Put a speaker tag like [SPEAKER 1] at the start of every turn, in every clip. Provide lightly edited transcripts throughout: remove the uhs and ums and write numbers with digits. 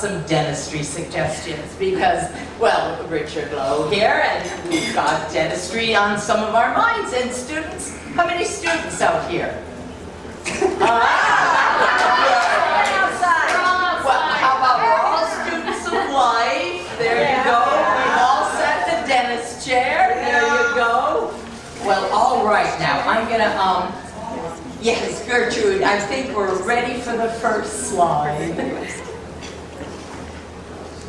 [SPEAKER 1] some dentistry suggestions because, well, Richard Lowe here, and we've got dentistry on some of our minds. And students, how many students out here? Well, how about we're all students of life? There you go. We've all sat in the dentist chair. There you go. Well, all right now. I'm gonna yes, Gertrude. I think we're ready for the first slide.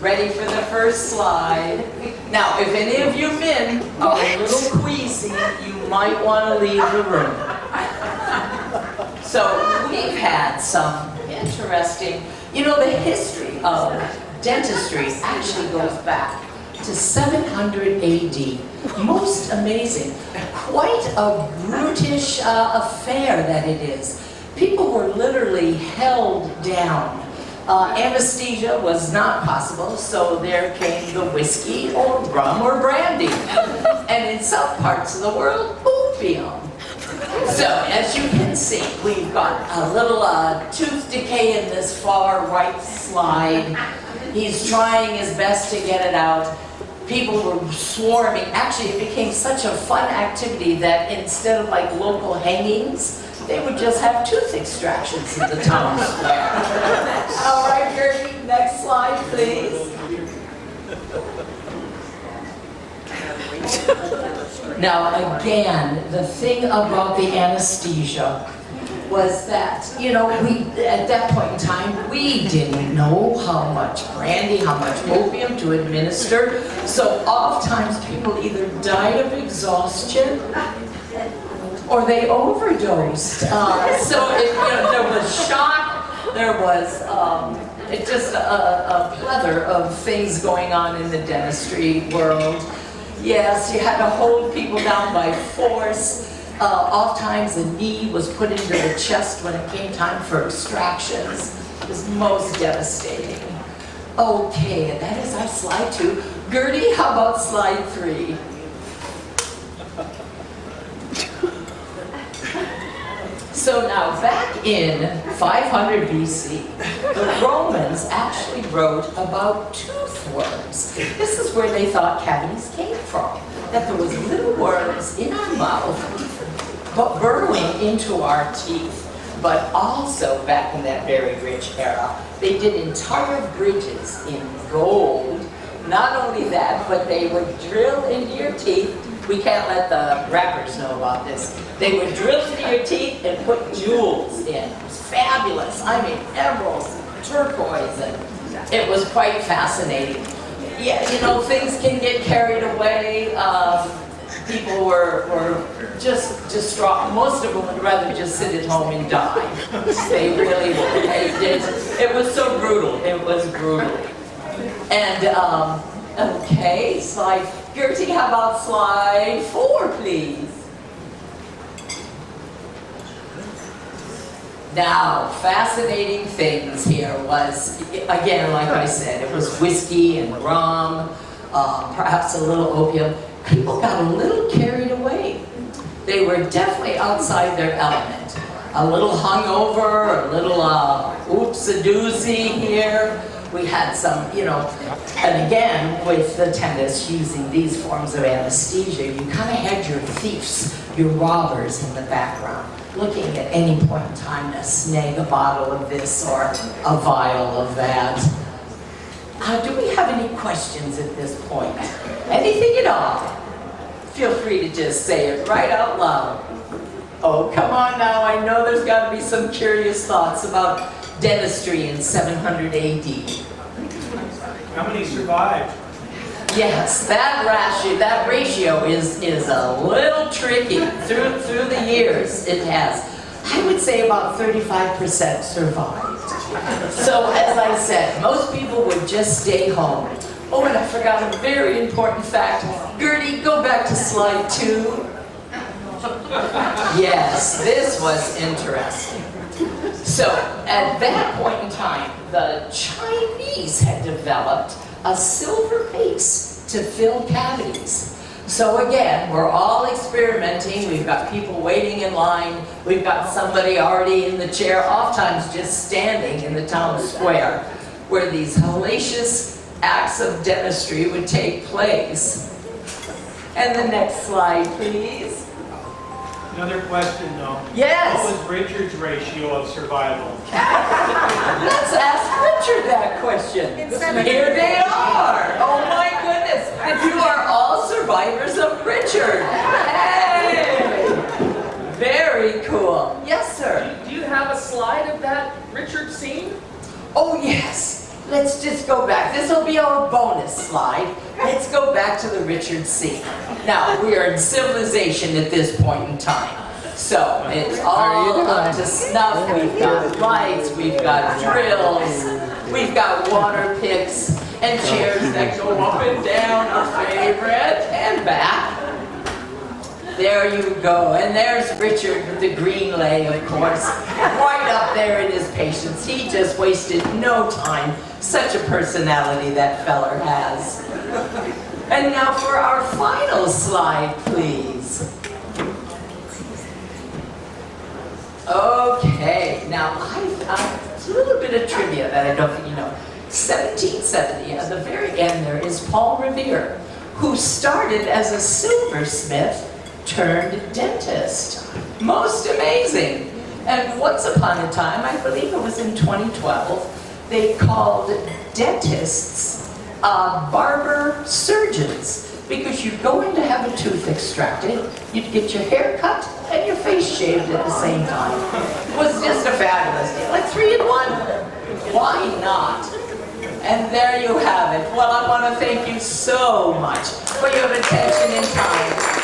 [SPEAKER 1] Ready for the first slide. Now, if any of you men are a little queasy, you might want to leave the room. So we've had some interesting, you know, the history of dentistry actually goes back to 700 AD. Most amazing. Quite a brutish affair that it is. People were literally held down. Anesthesia was not possible, so there came the whiskey or rum or brandy. And in some parts of the world, opium. So, as you can see, we've got a little tooth decay in this far right slide. He's trying his best to get it out. People were swarming. Actually, it became such a fun activity that instead of like local hangings, they would just have tooth extractions in the town square. All right, Gertie, next slide, please. Now, again, the thing about the anesthesia was that, you know, at that point in time, we didn't know how much brandy, how much opium to administer. So oftentimes people either died of exhaustion or they overdosed. So there was shock, there was just a plethora of things going on in the dentistry world. Yes, you had to hold people down by force. Oftentimes the knee was put into the chest when it came time for extractions. It was most devastating. Okay, and that is our slide 2. Gertie, how about slide 3? So now, back in 500 BC, the Romans actually wrote about tooth worms. This is where they thought cavities came from, that there was little worms in our mouth, but burrowing into our teeth. But also, back in that very rich era, they did entire bridges in gold. Not only that, but they would drill into your teeth. We can't let the rappers know about this. They would drill into your teeth and put jewels in. It was fabulous. I mean, emeralds, turquoise, and it was quite fascinating. Yeah, you know, things can get carried away. People were just distraught. Most of them would rather just sit at home and die. They really would. It was so brutal. It was brutal. And, okay, slide. Gertie, how about slide 4, please? Now, fascinating things here was, again, like I said, it was whiskey and rum, perhaps a little opium. People got a little carried away. They were definitely outside their element. A little hungover, a little oops-a-doozy here. We had some, you know, and again, with the dentists using these forms of anesthesia, you kind of had your thieves, your robbers in the background, looking at any point in time to snag a bottle of this or a vial of that. Do we have any questions at this point? Anything at all? Feel free to just say it right out loud. Oh, come on now, I know there's got to be some curious thoughts about dentistry in 700 AD.
[SPEAKER 2] How many survived?
[SPEAKER 1] Yes, that ratio is a little tricky. Through the years, it has. I would say about 35% survived. So as I said, most people would just stay home. Oh, and I forgot a very important fact. Gertie, go back to slide 2. Yes, this was interesting. So, at that point in time, the Chinese had developed a silver paste to fill cavities. So again, we're all experimenting. We've got people waiting in line. We've got somebody already in the chair, oftentimes just standing in the town square. where these hellacious acts of dentistry would take place. And the next slide, please.
[SPEAKER 2] Another question though.
[SPEAKER 1] Yes.
[SPEAKER 2] What was Richard's ratio of survival?
[SPEAKER 1] Let's ask Richard that question. Here they are. Oh my goodness. You are all survivors of Richard. Hey! Very cool. Yes, sir.
[SPEAKER 3] Do you have a slide of that Richard scene?
[SPEAKER 1] Oh yes. Let's just go back. This will be our bonus slide. Let's go back to the Richard scene. Now, we are in civilization at this point in time. So, it's all up to snuff. We've got lights, we've got drills, we've got water picks, and chairs that go up and down, our favorite, and back. There you go. And there's Richard with the green lei, of course, right up there in his patience. He just wasted no time. Such a personality that feller has. And now for our final slide, please. Okay, now a little bit of trivia that I don't think you know. 1770, at the very end there, is Paul Revere, who started as a silversmith turned dentist. Most amazing. And once upon a time, I believe it was in 2012, they called dentists barber surgeons, because you'd go in to have a tooth extracted, you'd get your hair cut and your face shaved at the same time. It was just a fabulous deal, like 3 in 1. Why not? And there you have it. Well, I want to thank you so much for your attention and time.